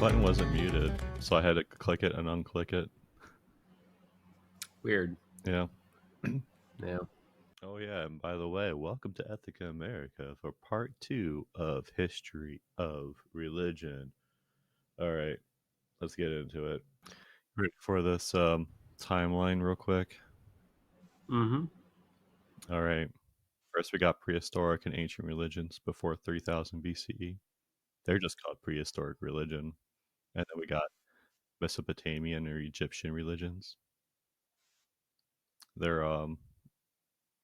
button wasn't muted, so I had to click it and unclick it. Weird. Yeah. Yeah. Oh yeah, and by the way, welcome to Ethica America for part 2 of History of Religion. All right, let's get into it. Ready for this timeline real quick? Mm-hmm. All right. First, we got prehistoric and ancient religions before 3000 BCE. They're just called prehistoric religion. And then we got Mesopotamian or Egyptian religions. They're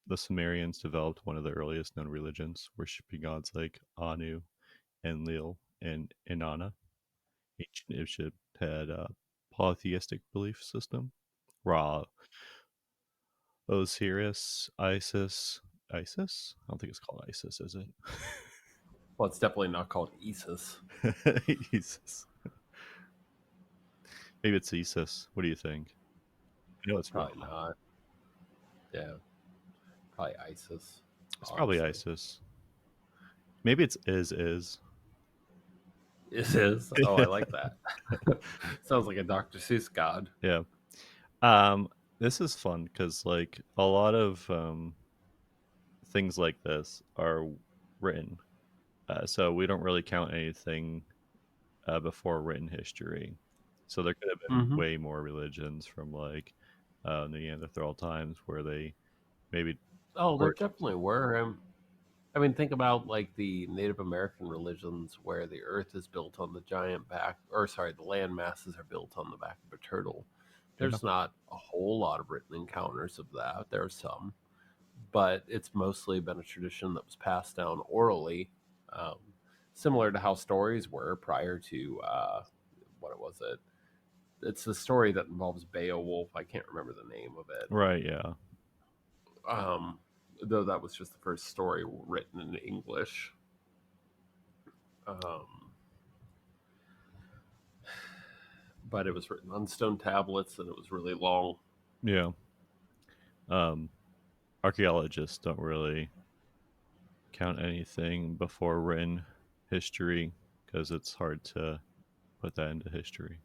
the Sumerians developed one of the earliest known religions, worshiping gods like Anu, Enlil, and Inanna. Ancient Egypt had a polytheistic belief system. Ra, Osiris, Isis. Isis? I don't think it's called Isis, is it? Well, it's definitely not called Isis. Isis. Maybe it's Isis. What do you think? I know it's Ra. Probably not. Yeah. Probably Isis. It's probably Honestly. Isis. Maybe it's is. Is. Oh, I like that. Sounds like a Dr. Seuss god. Yeah. Um, this is fun because like a lot of things like this are written, so we don't really count anything before written history. So there could have been Mm-hmm. way more religions from like Neanderthal times where they maybe Oh, there were. definitely were. I mean, think about like the Native American religions where the earth is built on the giant back, or sorry, the land masses are built on the back of a turtle. Yeah, There's not a whole lot of written encounters of that. There are some, but it's mostly been a tradition that was passed down orally, um, similar to how stories were prior to what was it? It's the story that involves Beowulf. I can't remember the name of it. right. Yeah, Though that was just the first story written in English. Um, but it was written on stone tablets and it was really long. yeah. Um, Archaeologists don't really count anything before written history because it's hard to put that into history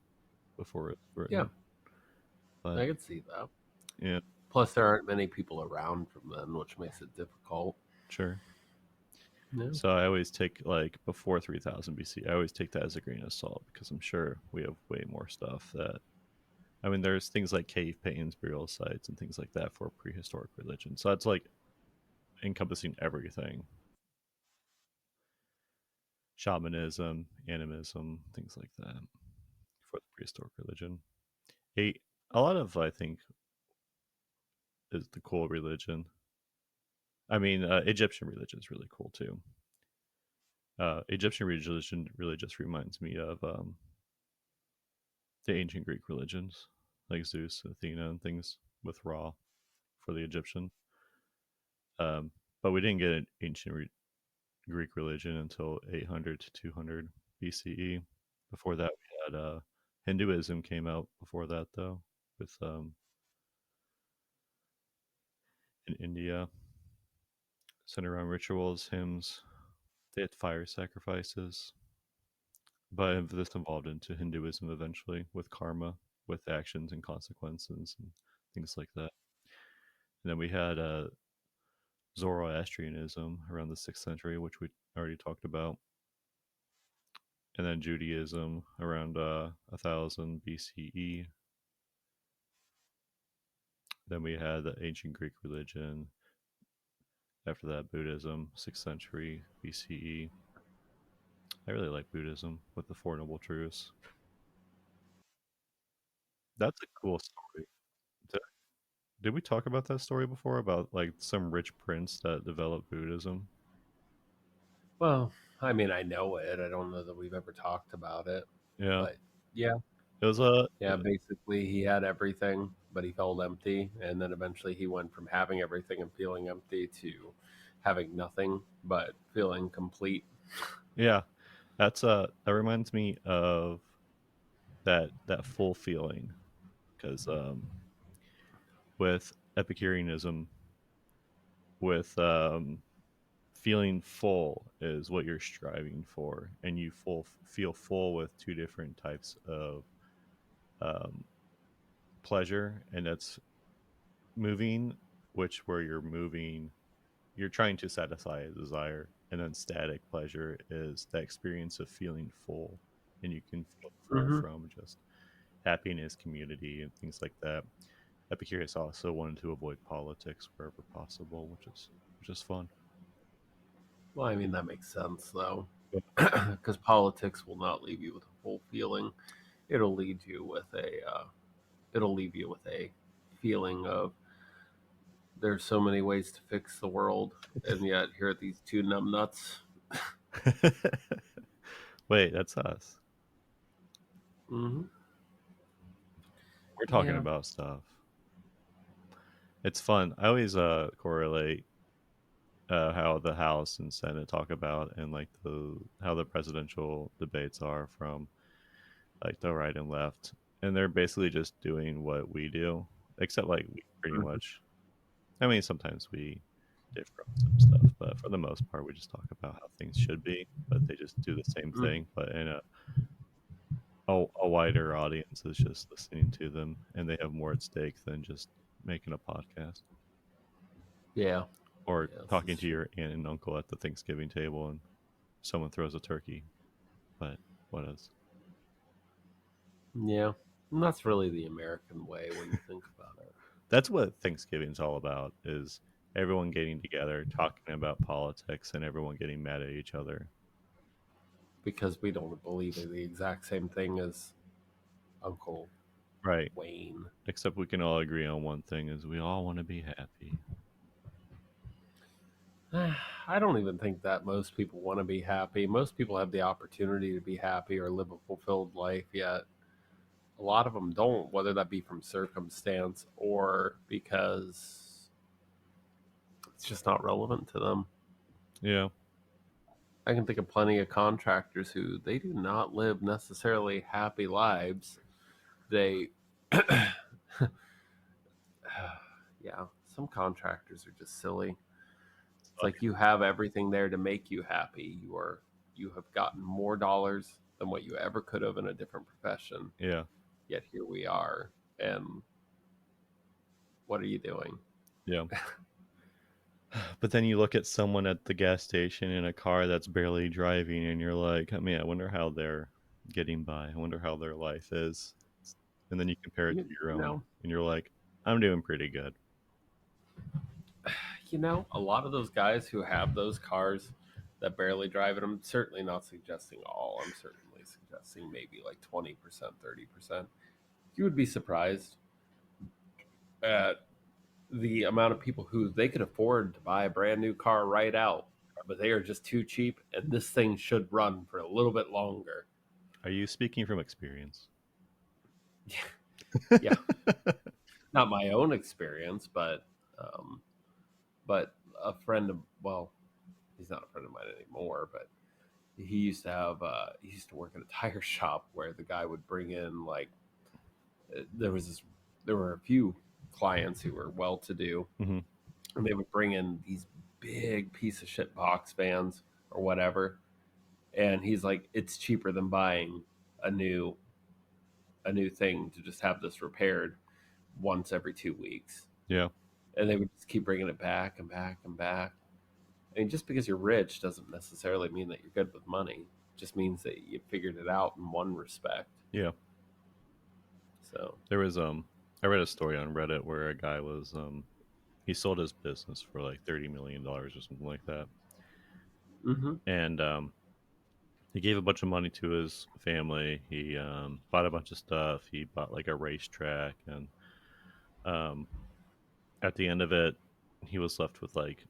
before it's Yeah, written. But I could see that. yeah, Plus, there aren't many people around from then, which makes it difficult. sure. Yeah. So I always take like before 3000 BC. I always take that as a grain of salt because I'm sure we have way more stuff that. I mean, there's things like cave paintings, burial sites, and things like that for prehistoric religion. So that's like encompassing everything: shamanism, animism, things like that for the prehistoric religion. A a lot of I think is the cool religion. I mean, Egyptian religion is really cool too. Egyptian religion really just reminds me of the ancient Greek religions, like Zeus, Athena, and things with Ra for the Egyptian. But we didn't get an ancient Greek religion until 800 to 200 BCE. Before that, we had Hinduism came out before that, though, with in India, centered around rituals, hymns. They had fire sacrifices, but this evolved into Hinduism eventually with karma, with actions and consequences and things like that. And then we had Zoroastrianism around the 6th century, which we already talked about. And then Judaism around 1000 BCE. Then we had the ancient Greek religion. After that, Buddhism, 6th century BCE. I really like Buddhism with the Four Noble Truths. That's a cool story. Did, did we talk about that story before about like some rich prince that developed Buddhism? Well, I mean, I know it. I don't know that we've ever talked about it, Yeah, but yeah, it was a yeah. Basically, he had everything, but he felt empty, and then eventually he went from having everything and feeling empty to having nothing but feeling complete. yeah. That's that reminds me of that full feeling because with Epicureanism, with feeling full is what you're striving for, and you feel full with two different types of um, pleasure, and that's moving, which where you're moving, you're trying to satisfy a desire, and then static pleasure is the experience of feeling full, and you can feel full Hmm. from just happiness, community, and things like that. Epicurus also wanted to avoid politics wherever possible, which is fun. Well, I mean that makes sense though, Yeah. because politics will not leave you with a full feeling. It'll lead you with it'll leave you with a feeling of there's so many ways to fix the world, and yet here are these two numbnuts. Wait, that's us. Hmm. We're talking Yeah. about stuff. It's fun. I always correlate how the House and Senate talk about, and like the how the presidential debates are from like the right and left, and they're basically just doing what we do, except like we pretty Hmm. much. I mean, sometimes we differ on some stuff, but for the most part, we just talk about how things should be. But they just do the same Hmm. thing, but in a wider audience is just listening to them, and they have more at stake than just making a podcast Yeah. or Yes, talking it's to true. your aunt and uncle at the Thanksgiving table and someone throws a turkey. But what else? Yeah, and that's really the American way when you think about it. That's what Thanksgiving's all about is everyone getting together, talking about politics, and everyone getting mad at each other. Because we don't believe in the exact same thing as Uncle Right. Wayne. Except we can all agree on one thing is we all want to be happy. I don't even think that most people want to be happy. Most people have the opportunity to be happy or live a fulfilled life, yet a lot of them don't, whether that be from circumstance or because it's just not relevant to them. Yeah. I can think of plenty of contractors who they do not live necessarily happy lives. They yeah, some contractors are just silly. It's like you have everything there to make you happy. You have gotten more dollars than what you ever could have in a different profession. Yeah. Yet here we are. And what are you doing? Yeah. But then you look at someone at the gas station in a car that's barely driving, and you're like, I mean, I wonder how they're getting by. I wonder how their life is. And then you compare it to You, your you own, know, and you're like, I'm doing pretty good. a lot of those guys who have those cars that barely drive it, I'm certainly not suggesting all. I'm certainly suggesting maybe like 20%, 30%. You would be surprised at the amount of people who they could afford to buy a brand new car right out, but they are just too cheap, and this thing should run for a little bit longer. Are you speaking from experience? Yeah, not my own experience, um, but a friend of well, he's not a friend of mine anymore, but he used to work at a tire shop where the guy would bring in like there was this there were a few clients who were well to do, Hmm. and they would bring in these big piece of shit box vans or whatever, and he's like, it's cheaper than buying a new a new thing to just have this repaired once every 2 weeks. Yeah. And they would just keep bringing it back and back and back. I mean, just because you're rich doesn't necessarily mean that you're good with money. It just means that you figured it out in one respect. Yeah. So, There was I read a story on Reddit where a guy was he sold his business for like $30 million or something like that. mm-hmm, And he gave a bunch of money to his family. He bought a bunch of stuff. He bought like a racetrack, and um, at the end of it, he was left with like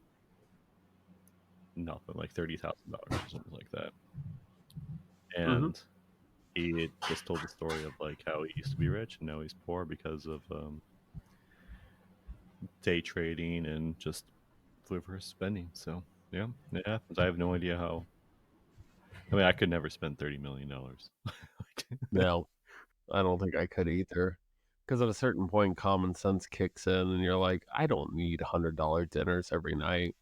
nothing, like $30,000 or something like that. mm-hmm. And he just told the story of like how he used to be rich and now he's poor because of day trading and just frivolous spending. So yeah, it happens. I have no idea how. I mean, I could never spend $30 million. No, I don't think I could either. Because at a certain point, common sense kicks in, and you're like, I don't need $100 dinners every night.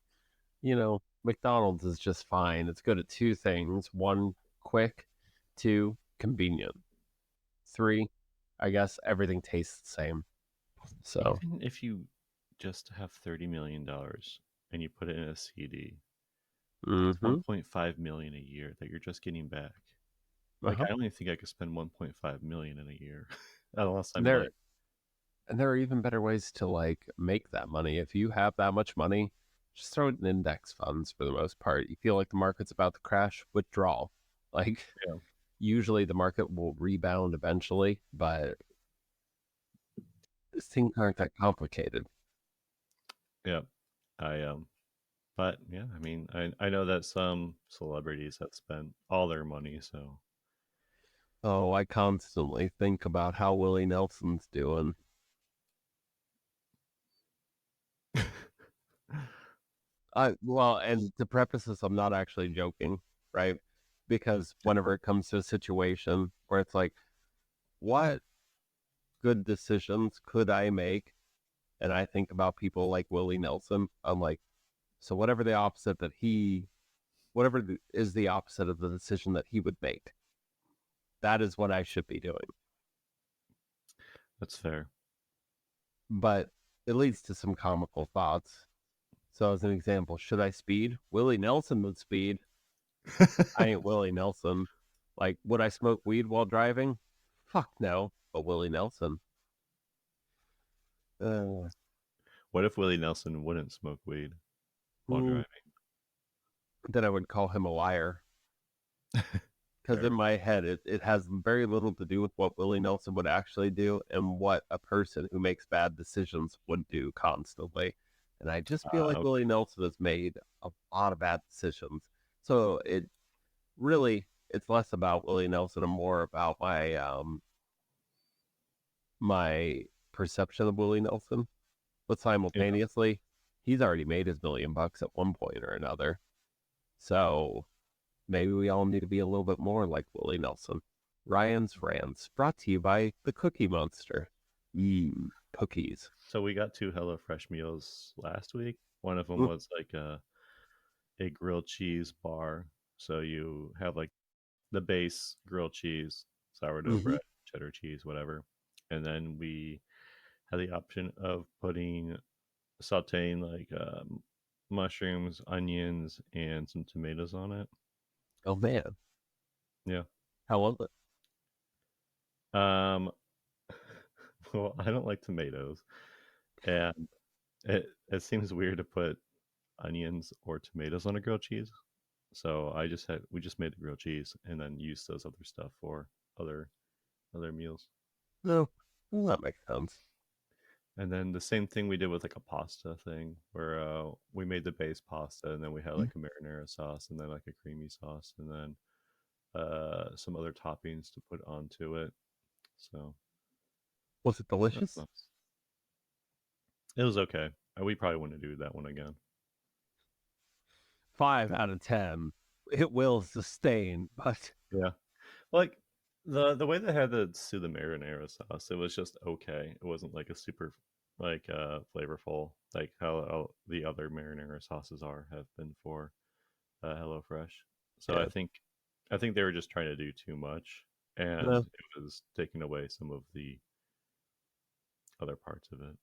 You know, McDonald's is just fine. It's good at two things. One, quick. Two, convenient. Three, I guess everything tastes the same. So, Even if you just have $30 million and you put it in a CD, that's mm-hmm. 1.5 million a year that you're just getting back. Like Uh-huh. I only think I could spend 1.5 million in a year, unless I'm There like, and there are even better ways to like make that money. If you have that much money, just throw it in index funds for the most part. You feel like the market's about to crash, withdraw. Like yeah, usually the market will rebound eventually, but things aren't that complicated. yeah. I. But yeah, I mean, I know that some celebrities have spent all their money, so Oh, I constantly think about how Willie Nelson's doing. And to preface this, I'm not actually joking, right? Because whenever it comes to a situation where it's like, what good decisions could I make? And I think about people like Willie Nelson. I'm like, so is the opposite of the decision that he would make, that is what I should be doing. that's fair. But it leads to some comical thoughts. So as an example, should I speed? Willie Nelson would speed. I ain't Willie Nelson. Like, would I smoke weed while driving? Fuck no. But Willie Nelson. Uh, What if Willie Nelson wouldn't smoke weed while mm, driving? then I would call him a liar. Because in Fair. my head, it has very little to do with what Willie Nelson would actually do and what a person who makes bad decisions would do constantly. And I just feel like Okay. Willie Nelson has made a lot of bad decisions. So it really, it's less about Willie Nelson and more about my perception of Willie Nelson. But Yeah, simultaneously, he's already made his $1 million at one point or another. So maybe we all need to be a little bit more like Willie Nelson. Ryan's Rants, brought to you by the Cookie Monster. Cookies. so we got two HelloFresh meals last week. One of them Mm, was like a grilled cheese bar. So you have like the base grilled cheese, sourdough mm-hmm. bread, cheddar cheese, whatever. And then we had the option of putting sauteing like mushrooms, onions, and some tomatoes on it. Oh man, Yeah. how was it? Um. Well, I don't like tomatoes, and it seems weird to put onions or tomatoes on a grilled cheese. So we just made the grilled cheese and then used those other stuff for other other meals. No, well, that makes sense. And then the same thing we did with like a pasta thing where we made the base pasta and then we had like a marinara sauce and then like a creamy sauce and then some other toppings to put onto it. So Was it that's delicious? nice. It was okay. We probably wouldn't do that one again. 5 out of 10. It will sustain, but Yeah. Like the way they had the marinara sauce, it was just okay. It wasn't like a super like flavorful like how the other marinara sauces are have been for HelloFresh. So yeah, I think they were just trying to do too much and no, it was taking away some of the other parts of it.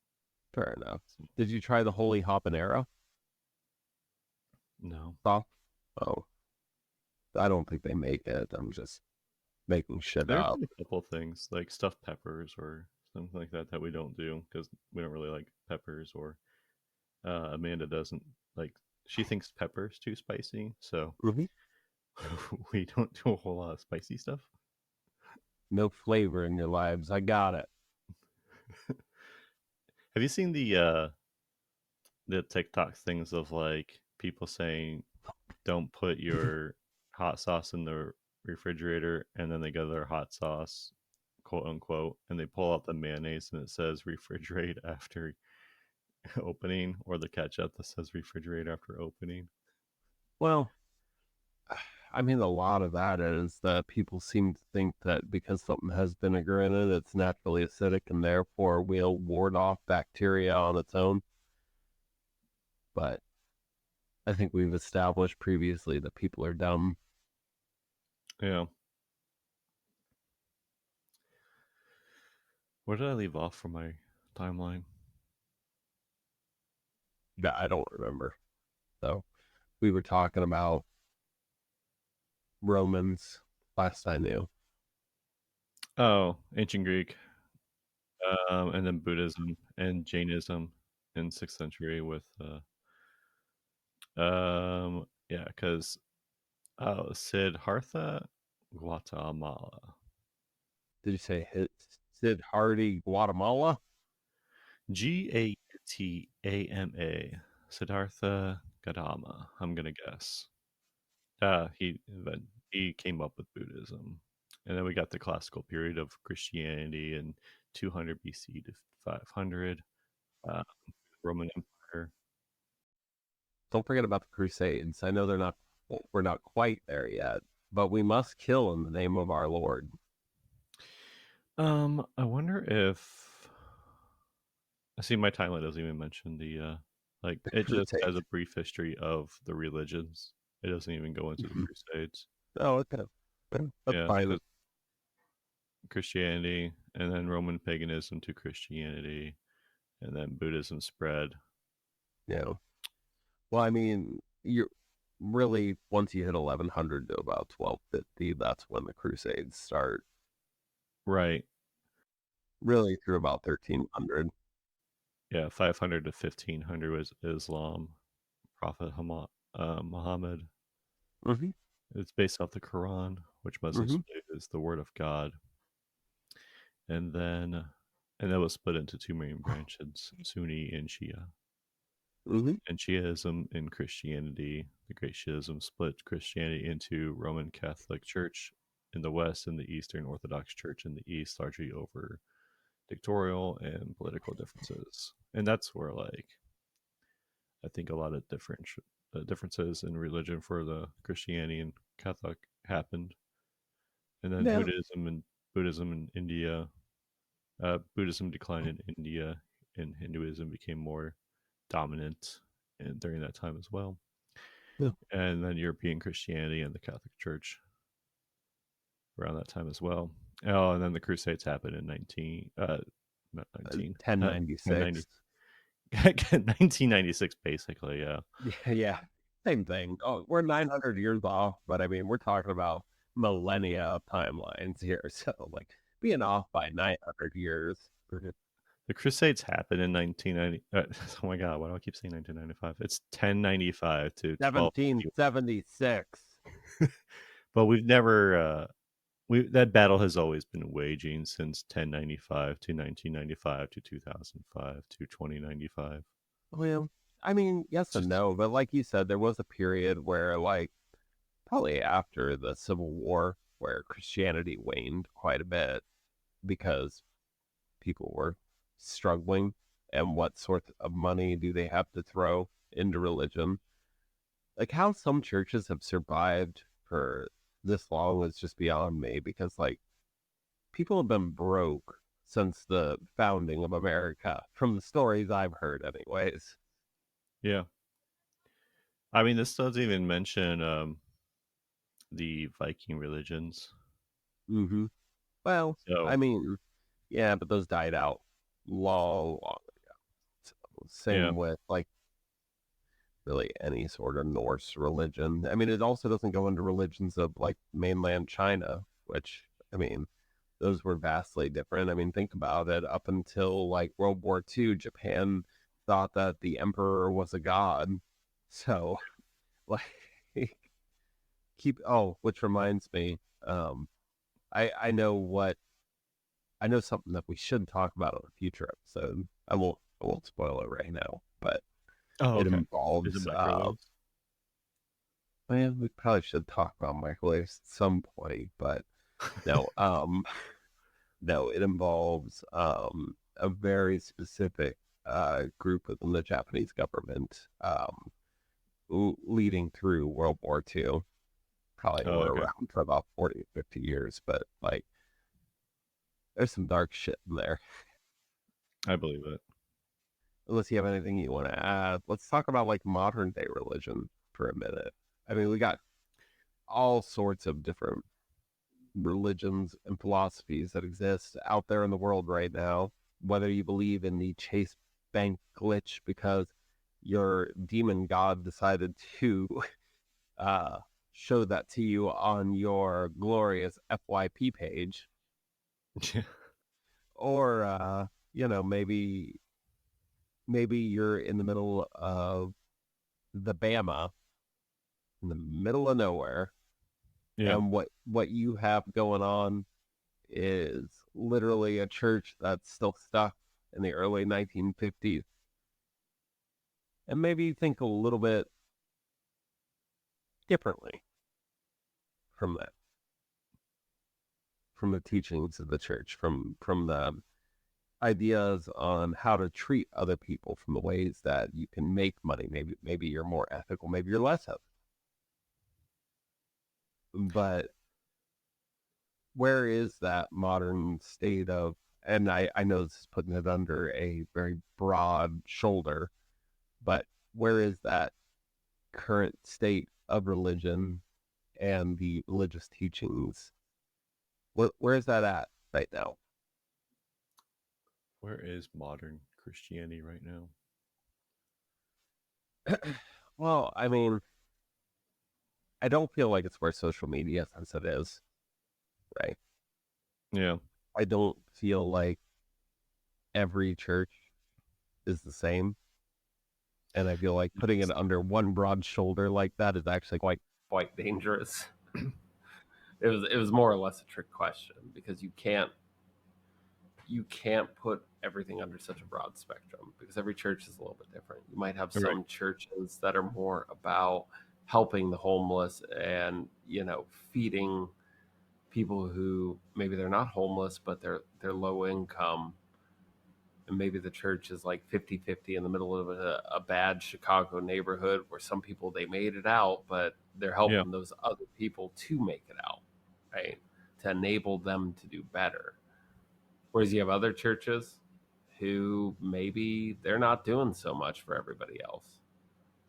fair enough. So, Did you try the holy habanero no. sauce? Oh, I don't think they make it. I'm just making shit There's up. been a couple things like stuffed peppers or something like that that we don't do because we don't really like peppers or Amanda doesn't like. She thinks pepper's too spicy, so Mm-hmm. we don't do a whole lot of spicy stuff. No flavor in your lives. I got it. Have you seen the TikTok things of like people saying don't put your hot sauce in the refrigerator and then they go to their hot sauce, quote unquote, and they pull out the mayonnaise and it says refrigerate after opening, or the ketchup that says refrigerate after opening. Well, I mean, a lot of that is that people seem to think that because something has vinegar in it, it's naturally acidic and therefore will ward off bacteria on its own. But I think we've established previously that people are dumb. Yeah. Where did I leave off from my timeline? Yeah, I don't remember. So we were talking about Romans last I knew. Oh, ancient Greek, and then Buddhism and Jainism in 6th century with yeah, because Siddhartha Guatemala. Did you say Sid Hardy, Guatemala? Gautama. Siddhartha Gautama. I'm gonna guess. He came up with Buddhism, and then we got the classical period of Christianity in 200 BC to 500. Uh, Roman Empire. Don't forget about the Crusades. I know we're not quite there yet, but we must kill in the name of our Lord. I wonder if I see my timeline doesn't even mention the like The it just has Crusades. a brief history of the religions. It doesn't even go into the Mhm. Crusades. Oh, okay. That's Yeah, fine. so Christianity and then Roman paganism to Christianity and then Buddhism spread. Yeah. Well, I mean, you're really once you hit 1100 to about 1250, that's when the Crusades start. Right. Really through about 1300. Yeah, 500 to 1500 was Islam. Prophet Muhammad. Mm-hmm. It's based off the Quran, which Muslims Mm-hmm. believe is the word of God. And that was split into two main branches, Sunni and Shia. Mm-hmm. And Shiaism and Christianity, the Great Schism, split Christianity into Roman Catholic Church in the West and the Eastern Orthodox Church in the East, largely over dictatorial and political differences. And that's where, like, I think a lot of differences in religion for the Christianity and Catholic happened. And then Yeah. Buddhism in India. Buddhism declined in India, and Hinduism became more dominant during that time as well. Yeah. And then European Christianity and the Catholic Church around that time as well. Oh, and then the Crusades happened in not 19, 1096. 1090, 1996, basically. Yeah. Yeah, yeah. Same thing. Oh, we're 900 years off, but I mean, we're talking about millennia of timelines here. So, like, being off by 900 years. The Crusades happened in 1990. Oh my God, why do I keep saying 1995? It's 1095 to 1250. 1776. But we've never that battle has always been waging since 1095 to 1995 to 2005 to 2095. Well, I mean, yes and Just no, but like you said, there was a period where, like, probably after the Civil War, where Christianity waned quite a bit because people were struggling. And what sort of money do they have to throw into religion? Like, how some churches have survived for this long is just beyond me because, like, people have been broke since the founding of America, from the stories I've heard, anyways. yeah. I mean, this doesn't even mention the Viking religions. Mm-hmm. Well, I So mean, yeah, but those died out long, long ago. So, yeah, same with, like, really any sort of Norse religion. I mean, it also doesn't go into religions of, like, mainland China, which, I mean, those were vastly different. I mean, think about it. Up until, like, World War II, Japan thought that the emperor was a god. So, like, which reminds me, um, I know something that we should talk about on a future episode. I won't spoil it right now, but oh, it okay. Is it involves microwaves? man, we probably should talk about microwaves at some point, but no, no, it involves a very specific group within the Japanese government leading through World War II. Probably Oh, were okay. around for about 40 50 years, but, like, there's some dark shit in there. I believe it. Unless you have anything you want to add, let's talk about, like, modern day religion. for a minute. I mean, we got all sorts of different religions and philosophies that exist out there in the world right now. Whether you believe in the Chase Bank glitch because your demon god decided to uh, show that to you on your glorious FYP page, or maybe you're in the middle of the Bama, in the middle of nowhere, Yeah. and what you have going on is literally a church that's still stuck in the early 1950s. And maybe you think a little bit differently from that, from the teachings of the church, from the ideas on how to treat other people, from the ways that you can make money. Maybe you're more ethical, maybe you're less ethical. But where is that modern state of, and I know this is putting it under a very broad shoulder, but where is that current state of religion and the religious teachings? Where is that at right now? Where is modern Christianity right now? Well, I mean, I don't feel like it's where social media says it is, right? Yeah. I don't feel like every church is the same. And I feel like putting it under one broad shoulder like that is actually quite dangerous. It was more or less a trick question because you can't put everything under such a broad spectrum because every church is a little bit different. You might have Right. some churches that are more about helping the homeless and feeding people who maybe they're not homeless but they're low income, and maybe the church is like 50-50 in the middle of a bad Chicago neighborhood where some people they made it out but they're Yeah. helping those other people to make it out, right, to enable them to do better. Whereas you have other churches who maybe they're not doing so much for everybody else,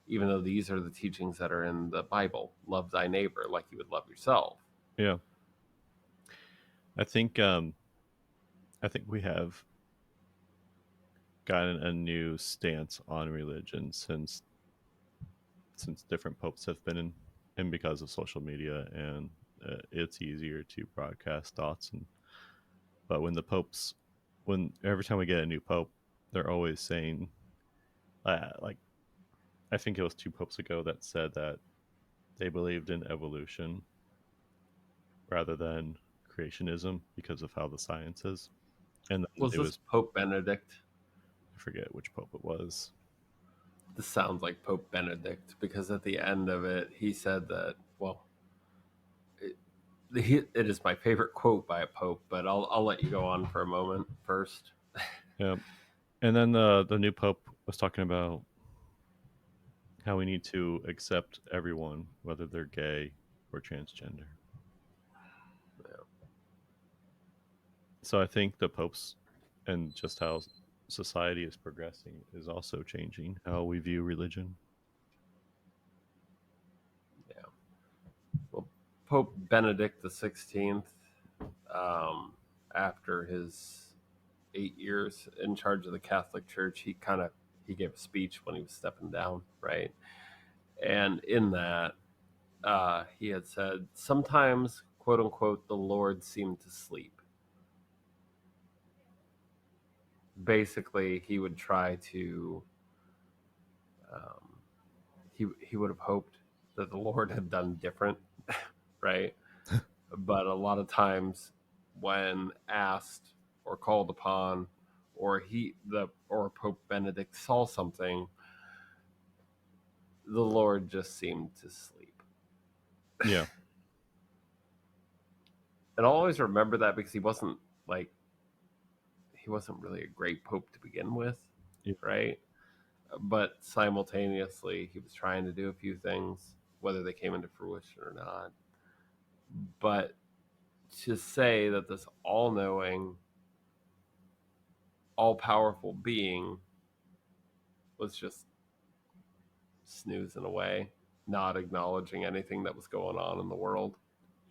even though these are the teachings that are in the Bible. Love thy neighbor like you would love yourself. Yeah. I think we have gotten a new stance on religion since different popes have been in, and because of social media, and it's easier to broadcast thoughts. And but when every time we get a new pope, they're always saying, like, I think it was 2 popes ago that said that they believed in evolution rather than creationism because of how the science is. And then Was it this was, Pope Benedict? I forget which pope it was. This sounds like Pope Benedict because at the end of it, he said that, well, it is my favorite quote by a pope, but I'll let you go on for a moment first. Yeah. And then the new pope was talking about how we need to accept everyone, whether they're gay or transgender. So I think the popes and just how society is progressing is also changing how we view religion. Yeah. Well, Pope Benedict XVI, um, after his 8 years in charge of the Catholic Church, he gave a speech when he was stepping down, right? And in that, he had said, sometimes, quote unquote, the Lord seemed to sleep. Basically, he would try to, um, he would have hoped that the Lord had done different, right? But a lot of times, when asked or called upon, or Pope Benedict saw something, the Lord just seemed to sleep. Yeah. And I'll always remember that because like he wasn't really a great pope to begin with, Yeah. right? But simultaneously, he was trying to do a few things, whether they came into fruition or not. But to say that this all-knowing, all-powerful being was just snoozing away, not acknowledging anything that was going on in the world.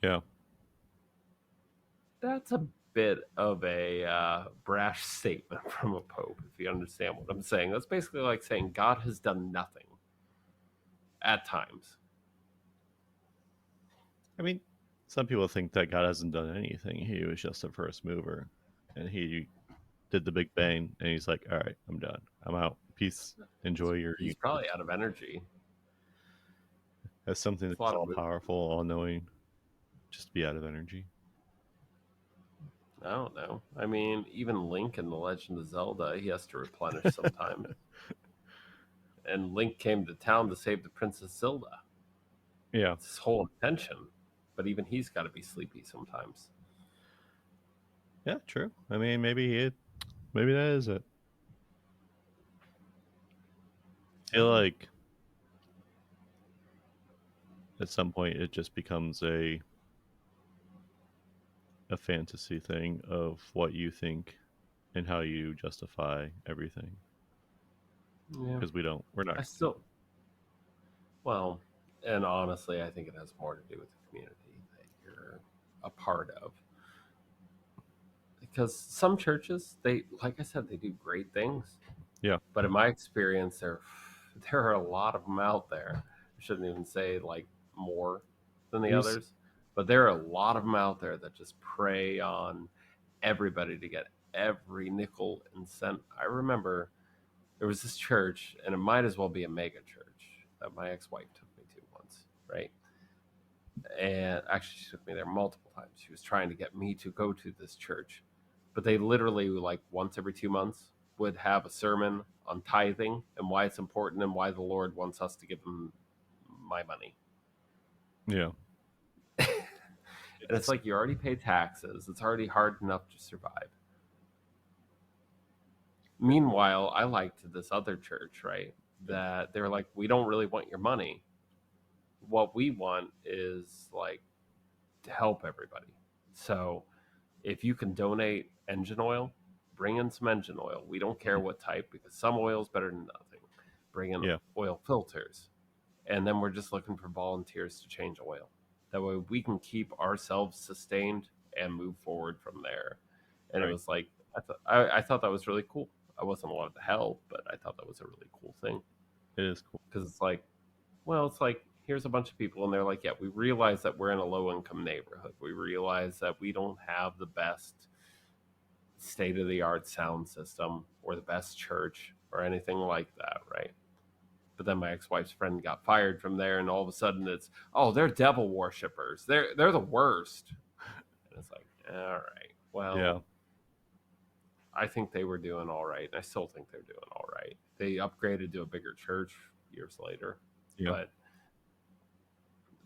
Yeah. That's a bit of a brash statement from a pope, if you understand what I'm saying. That's basically like saying God has done nothing at times. I mean, some people think that God hasn't done anything. He was just a first mover, and he did the Big Bang, and he's like, "All right, I'm done. I'm out. Peace. Enjoy your He's universe." probably out of energy. As something It's a that's lot of all powerful, all knowing, just be out of energy. I don't know. I mean, even Link in The Legend of Zelda, he has to replenish sometimes. And Link came to town to save the Princess Zelda. Yeah. It's his whole intention. But even he's got to be sleepy sometimes. Yeah, true. I mean, maybe that is it. I feel like at some point it just becomes a fantasy thing of what you think and how you justify everything, Yeah. because we're not. I still, well, and honestly, I think it has more to do with the community that you're a part of. Because some churches, they, like I said, they do great things. Yeah. But in my experience, there are a lot of them out there. I shouldn't even say like more than the There's others, but there are a lot of them out there that just prey on everybody to get every nickel and cent. I remember there was this church, and it might as well be a mega church that my ex-wife took me to once, right? And actually, she took me there multiple times. She was trying to get me to go to this church, but they literally, like, once every 2 months would have a sermon on tithing and why it's important and why the Lord wants us to give him my money. Yeah. And it's like, you already pay taxes, it's already hard enough to survive. Meanwhile, I liked this other church, right? That they were like, we don't really want your money. What we want is like to help everybody. So if you can donate engine oil, bring in some engine oil. We don't care what type, because some oil is better than nothing. Bring in Yeah. oil filters. And then we're just looking for volunteers to change oil. That way we can keep ourselves sustained and move forward from there. And it Right. was like, I thought that was really cool. I wasn't allowed to help, but I thought that was a really cool thing. It is cool. Because it's like, well, it's like, here's a bunch of people, and they're like, yeah, we realize that we're in a low income neighborhood. We realize that we don't have the best state of the art sound system or the best church or anything like that, right? But then my ex-wife's friend got fired from there, and all of a sudden it's, oh, they're devil worshippers. They're the worst. And it's like, all right, Yeah. well, I think they were doing all right, and I still think they're doing all right. They upgraded to a bigger church years later, Yeah.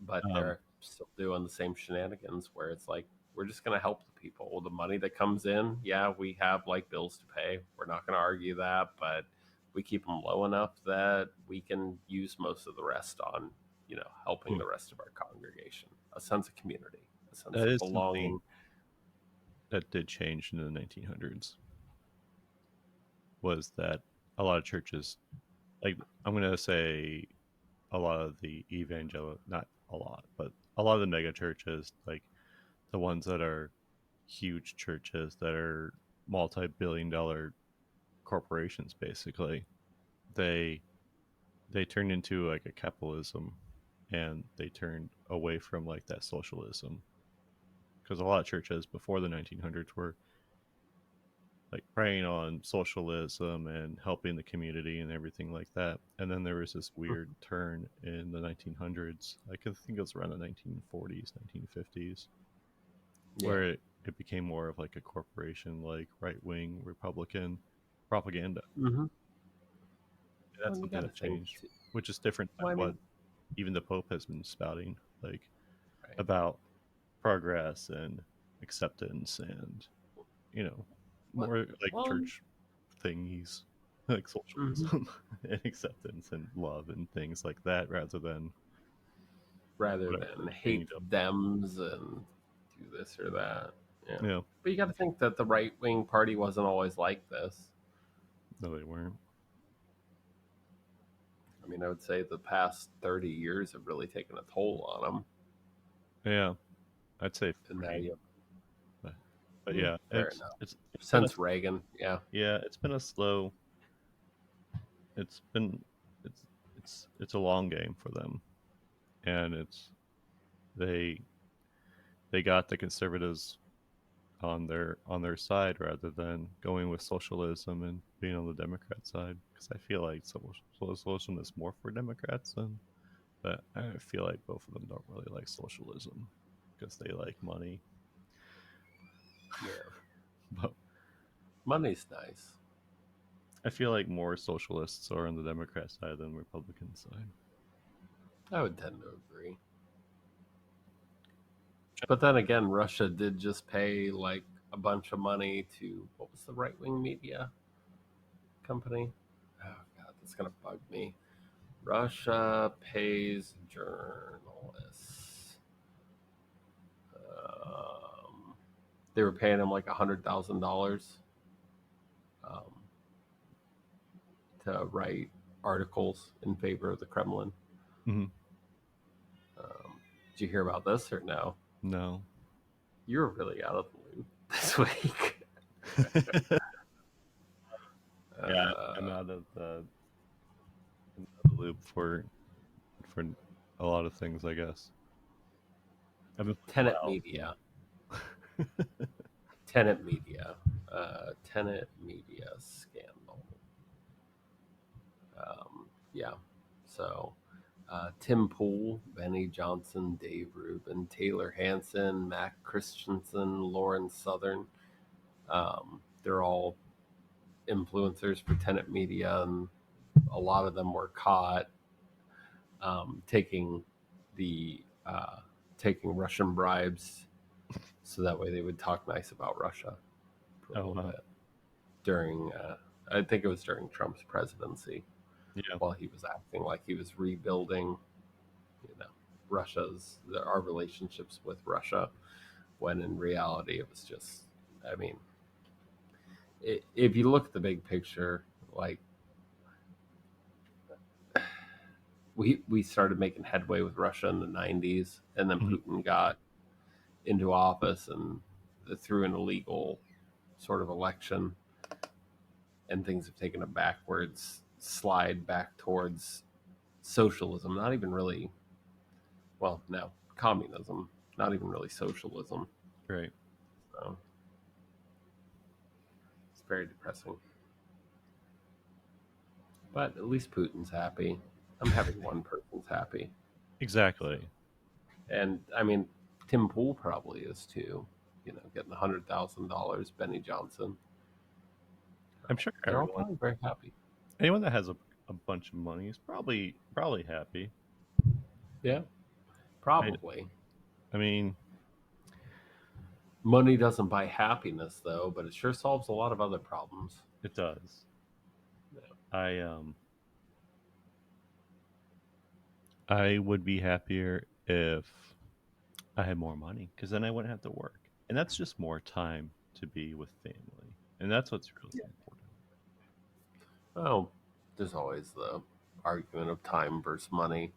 but Um, they're still doing the same shenanigans where it's like, we're just going to help the people. Well, the money that comes in, yeah, we have like bills to pay. We're not going to argue that, but we keep them low enough that we can use most of the rest on, helping yeah. the rest of our congregation. A sense of community, a sense That of is something belonging. that did change in the 1900s. Was that a lot of churches, like I'm gonna say, a lot of the not a lot, but a lot of the mega churches, like the ones that are huge churches that are multi-billion-dollar corporations, basically, they they turned into like a capitalism, and they turned away from like that socialism, because a lot of churches before the 1900s were like preying on socialism and helping the community and everything like that. And then there was this weird turn in the 1900s. I think it was around the 1940s, 1950s, Yeah. where it became more of like a corporation, like right wing Republican propaganda. Mm-hmm. And that's Well, you something got to that think. changed, which is different Well, I than what mean, even the Pope has been spouting, like right. about progress and acceptance and, you know, What? more like Well, church thingies, like mm-hmm. socialism and acceptance and love and things like that, rather than Rather whatever than they hate need to. Dems and do this or that. Yeah. Yeah, But you got to think that the right wing party wasn't always like this. no, they weren't. I mean, I would say the past 30 years have really taken a toll on them. Yeah, I'd say And now 40. you But, but have, yeah, fair enough. it's been a Since Reagan, yeah. yeah, it's been a slow. It's been it's it's a long game for them, and they they got the conservatives on their side rather than going with socialism and being on the Democrat side. Because I feel like socialism is more for Democrats than, but I feel like both of them don't really like socialism because they like money. Yeah. But Money's nice. I feel like more socialists are on the Democrat side than Republican side. I would tend to agree. But then again, Russia did just pay like a bunch of money to what was the right wing media company? Oh god, that's gonna bug me. Russia pays journalists. Um, they were paying them like $100,000 um, to write articles in favor of the Kremlin. Mm-hmm. Did you hear about this or no? No. You're really out of the loop this week. Yeah, I'm uh, out of the loop for a lot of things, I guess. I've been playing a Tenet lot of Media. Tenet Media. Tenet Media scandal. Yeah. So Tim Pool, Benny Johnson, Dave Rubin, Taylor Hanson, Mac Christensen, Lauren Southern. They're all influencers for Tenet Media, and a lot of them were caught taking the taking Russian bribes, so that way they would talk nice about Russia for a oh little wow. bit during. I think it was during Trump's presidency, Yeah. while he was acting like he was rebuilding, you know, our relationships with Russia, when in reality it was just, I mean, if you look at the big picture, like we started making headway with Russia in the 90s, and then Mhm. Putin got into office and through an illegal sort of election, and things have taken a backwards slide back towards socialism. Not even really, well, no, communism. Not even really socialism. Great. So it's very depressing. But at least Putin's happy. I'm having one person's happy, Exactly. and I mean, Tim Pool probably is too. You know, getting $100,000. Benny Johnson. I'm sure They're all everyone, probably very happy. anyone that has a bunch of money is probably happy. Yeah, I, probably. I mean, Money doesn't buy happiness, though, but it sure solves a lot of other problems. it does. Yeah. I I would be happier if I had more money because then I wouldn't have to work, and that's just more time to be with family, and that's what's really important. Well, there's always the argument of time versus money.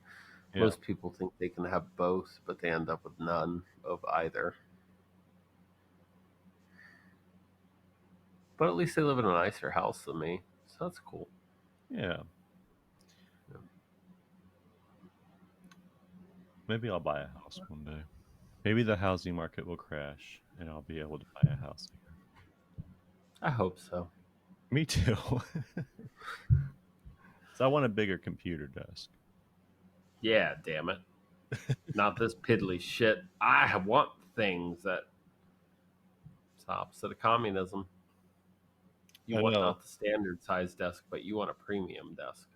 Yeah. Most people think they can have both, but they end up with none of either. But at least they live in a nicer house than me, so that's cool. Yeah. Maybe I'll buy a house one day. Maybe the housing market will crash, and I'll be able to buy a house again. I hope so. Me too. So I want a bigger computer desk. Yeah, damn it. Not this piddly shit. I want things that it's the opposite of communism. You I want know. not the standard size desk, but you want a premium desk.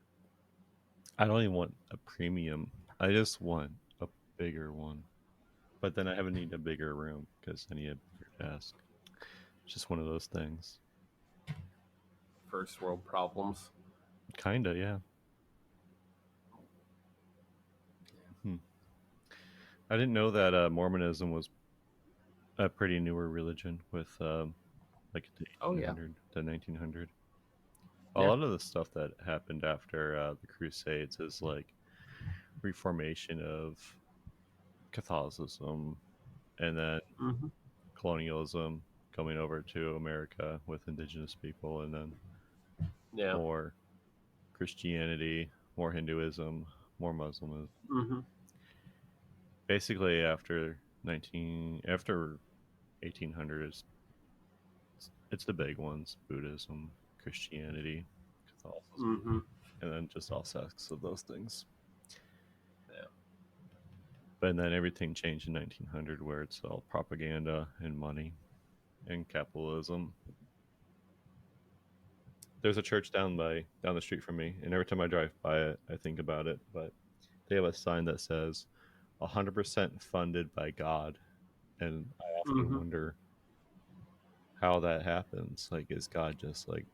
I don't even want a premium. I just want a bigger one. But then I have need a bigger room because I need a bigger desk. It's just one of those things. First world problems. Kinda, yeah. Hmm. I didn't know that Mormonism was a pretty newer religion with like the Oh yeah. 1800, the 1900. a Yeah. lot of the stuff that happened after the Crusades is like reformation of Catholicism, and then Hmm. colonialism coming over to America with indigenous people, and then Yeah. more Christianity, more Hinduism, more Muslim. Hmm. Basically, after 1800s, it's the big ones: Buddhism, Christianity, Catholicism, Hmm. and then just all sects of those things. Yeah. But then everything changed in 1900, where it's all propaganda and money and capitalism. There's a church down the street from me, and every time I drive by it, I think about it. But they have a sign that says 100% funded by God, and I often Hmm. wonder how that happens. Like, is God just like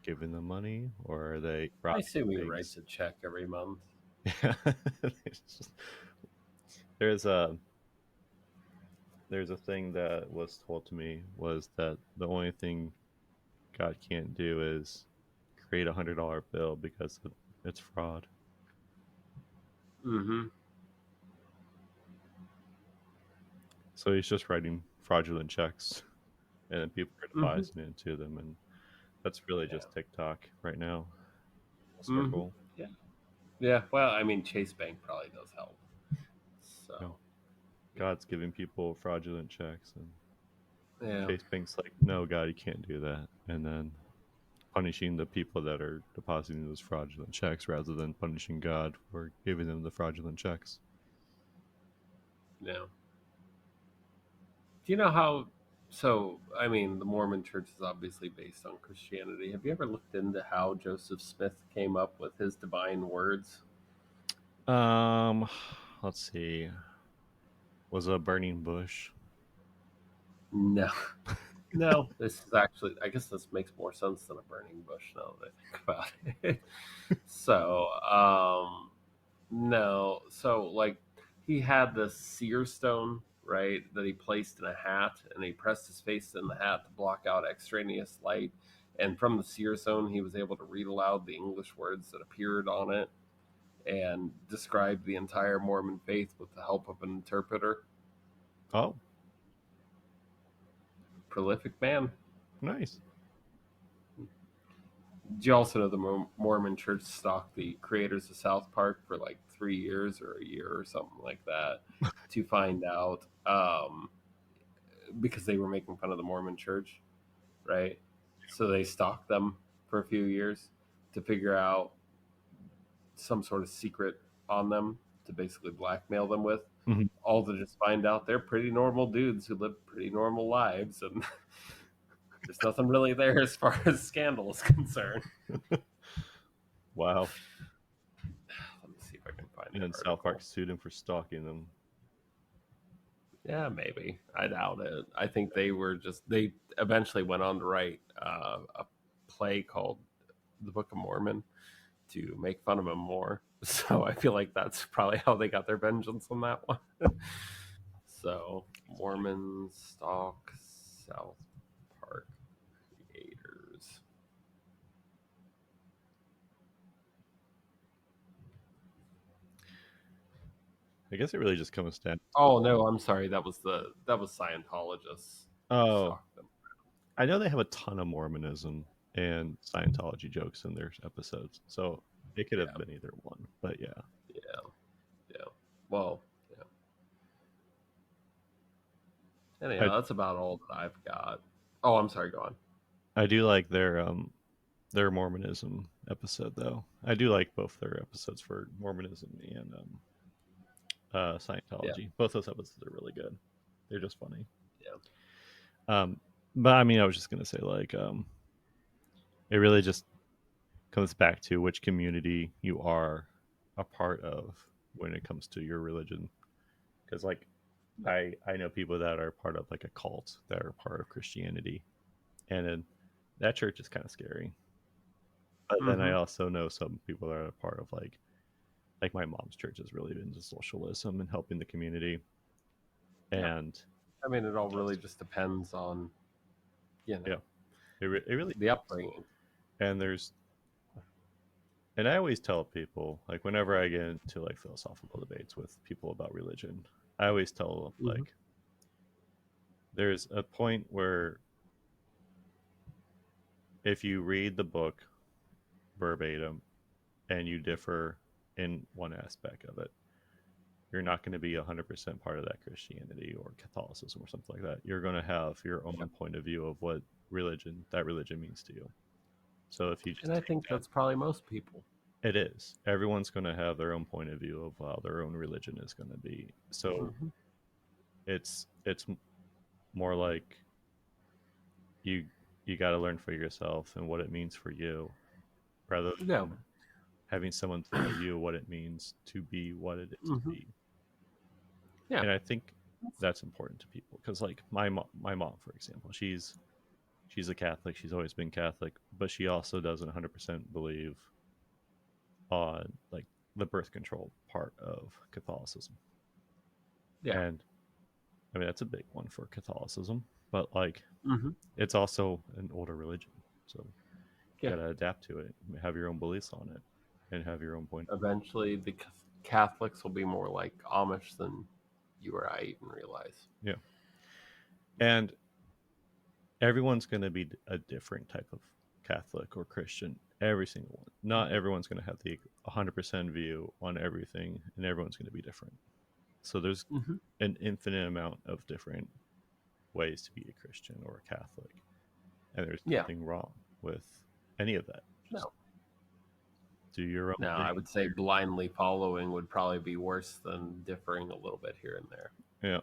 giving them money, or are they I robbing assume he pigs? writes a check every month. Yeah. there's a there's a thing that was told to me was that the only thing God can't do is create $100 bill because it's fraud. Hmm. So he's just writing fraudulent checks, and then people are Hmm. depositing into them, and that's really Yeah. just TikTok right now. Hmm. Circle. Yeah. Yeah. Well, I mean, Chase Bank probably does help. You know, So, God's giving people fraudulent checks, and yeah. Chase Bank's like, no, God, you can't do that, and then punishing the people that are depositing those fraudulent checks rather than punishing God for giving them the fraudulent checks. Yeah. Do you know how? So, I mean, the Mormon Church is obviously based on Christianity. Have you ever looked into how Joseph Smith came up with his divine words? Um, let's see. Was a burning bush? No. No, this is actually, I guess this makes more sense than a burning bush now that I think about it. So, no. So, like, he had this seer stone, right, that he placed in a hat, and he pressed his face in the hat to block out extraneous light. And from the seer stone, he was able to read aloud the English words that appeared on it and describe the entire Mormon faith with the help of an interpreter. Oh, Prolific man. nice. Did you also know the Mormon Church stalked the creators of South Park for like 3 years or a year or something like that to find out because they were making fun of the Mormon Church, right? So they stalked them for a few years to figure out some sort of secret on them to basically blackmail them with. Mhm. All to just find out they're pretty normal dudes who live pretty normal lives, and there's nothing really there as far as scandal is concerned. Wow. Let me see if I can find And that then South Park article. sued him for stalking them. Yeah, maybe. I doubt it. I think they eventually went on to write a play called The Book of Mormon to make fun of him more. So I feel like that's probably how they got their vengeance on that one. So Mormon stalk South Park creators. I guess it really just comes down. Oh no, I'm sorry. That was Scientologists who Oh, stalked them. I know they have a ton of Mormonism and Scientology jokes in their episodes, so it could have Yeah, been either one. But yeah, yeah, yeah. Well, yeah. I Anyhow, that's about all that I've got. Oh, I'm sorry. Go on. I do like their Mormonism episode though. I do like both their episodes for Mormonism and Yeah, Scientology. Both those episodes are really good. They're just funny. yeah. Um, but I mean, I was just gonna say like it really just comes back to which community you are a part of when it comes to your religion. Because like I know people that are part of like a cult that are part of Christianity, and then that church is kind of scary. But then I Mm-hmm. also know some people that are a part of like my mom's church has really been into socialism and helping the community, Yeah. and I mean, it all really that's just depends on, you yeah, know, it really the upbringing. and there's And I always tell people, like, whenever I get into like philosophical debates with people about religion, I always tell them, Hmm. like, there's a point where if you read the book verbatim and you differ in one aspect of it, you're not going to be 100% part of that Christianity or Catholicism or something like that. You're going to have your Yeah. own point of view of what religion means to you. So if you And just I take think that, that's probably most people. it is. Everyone's going to have their own point of view of how their own religion is going to be. So Hmm. it's more like you you got to learn for yourself and what it means for you, rather Yeah. than having someone tell you what it means to be what it is to Hmm. be. Yeah. And I think that's important to people because, like, my mom, for example, she's a Catholic. She's always been Catholic, but she also doesn't 100% believe on like the birth control part of Catholicism. Yeah. And I mean that's a big one for Catholicism, but like Hmm. it's also an older religion, so you Yeah. got to adapt to it, have your own beliefs on it, and have your own point. Eventually, the Catholics will be more like Amish than you or I even realize. Yeah, and everyone's going to be a different type of Catholic or Christian. Every single one. Not everyone's going to have the 100% view on everything, and everyone's going to be different. So there's Hmm. an infinite amount of different ways to be a Christian or a Catholic, and there's Yeah. nothing wrong with any of that. Just No. do your own No, I thing. would say blindly following would probably be worse than differing a little bit here and there. Yeah,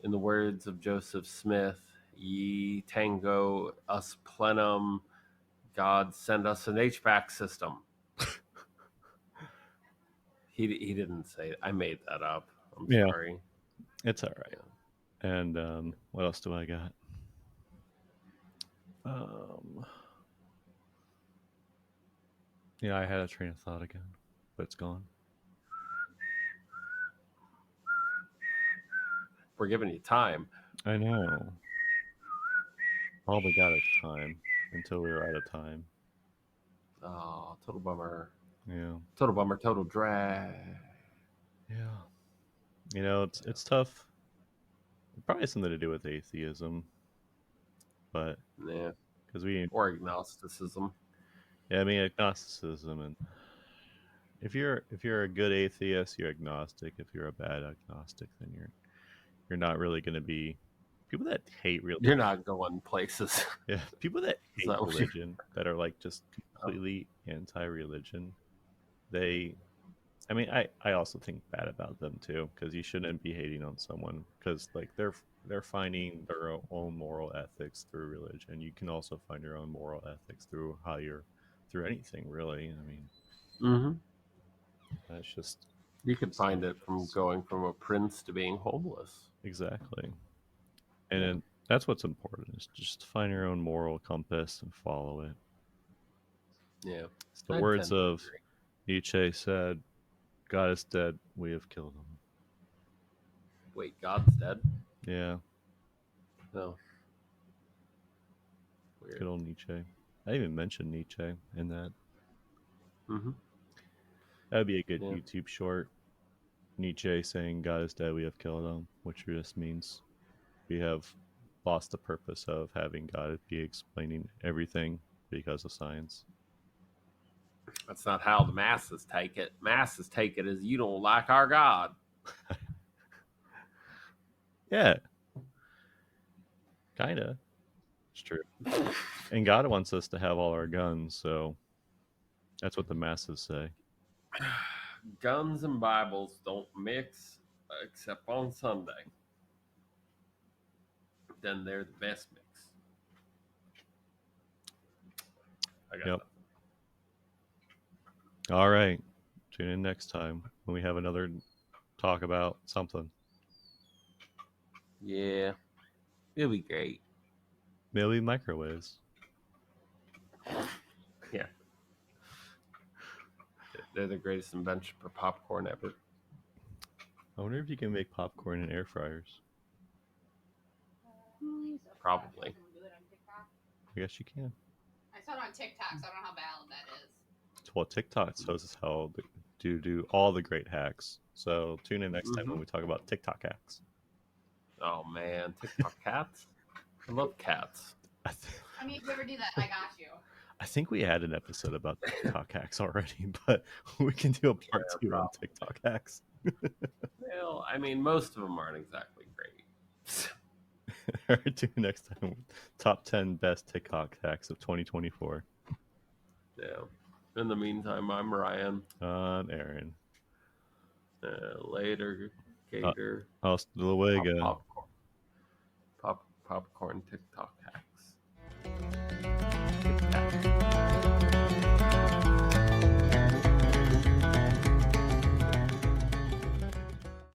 In the words of Joseph Smith, ye tango us plenum, God send us an HVAC system. He didn't say it. I made that up. I'm yeah, sorry. it's all right. Yeah. And what else do I got? Um, yeah, I had a train of thought again, but it's gone. We're giving you time. I know. All we got is time until we are out of time. Oh, total bummer. Yeah, Total bummer. Total drag. yeah. You know, it's tough. Probably something to do with atheism, but Yeah. because we, Or agnosticism. yeah, I mean, agnosticism, and if you're a good atheist, you're agnostic. If you're a bad agnostic, then you're not really going to be people that hate real. You're not going places. Yeah, people that Is hate that what you? religion, that are like just Oh. completely anti-religion. They, I mean, I also think bad about them too because you shouldn't be hating on someone because like they're finding their own moral ethics through religion. You can also find your own moral ethics through how you're through anything really. I mean, Mm-hmm. that's just You could so find it from it's- going from a prince to being homeless. exactly, and Yeah. then that's what's important is just to find your own moral compass and follow it. Yeah. It's the I words tend to of agree. Nietzsche said, "God is dead. We have killed him." Wait, God's dead? Yeah, No. good Weird. old Nietzsche. I even mentioned Nietzsche in that. Mm-hmm. That would be a good Yeah. YouTube short. Nietzsche saying, God is dead, we have killed him, which just means we have lost the purpose of having God be explaining everything because of science. That's not how the masses take it. Masses take it as you don't like our God. Yeah, kind of. It's true. And God wants us to have all our guns, so that's what the masses say. Guns and Bibles don't mix except on Sunday. Then they're the best mix. I got Yep. nothing. All right. Tune in next time when we have another talk about something. Yeah. It'll be great. Maybe microwaves. Yeah. They're the greatest invention for popcorn ever. I wonder if you can make popcorn in air fryers. Probably. I guess you can. I saw it on TikTok, so I don't know how valid that is. well, TikTok shows us how to do all the great hacks. So tune in next time when Hmm. we talk about TikTok hacks. Oh man, TikTok cats. I love cats. I, th- I mean, if you ever do that, I got you. I think we had an episode about TikTok hacks already, but we can do a part Yeah, two on probably. TikTok hacks. Well, I mean, most of them aren't exactly great. All right, tune in next time. Top 10 best TikTok hacks of 2024. Yeah. In the meantime, I'm Ryan. Aaron. Later, Gator. Hasta luego. Popcorn TikTok.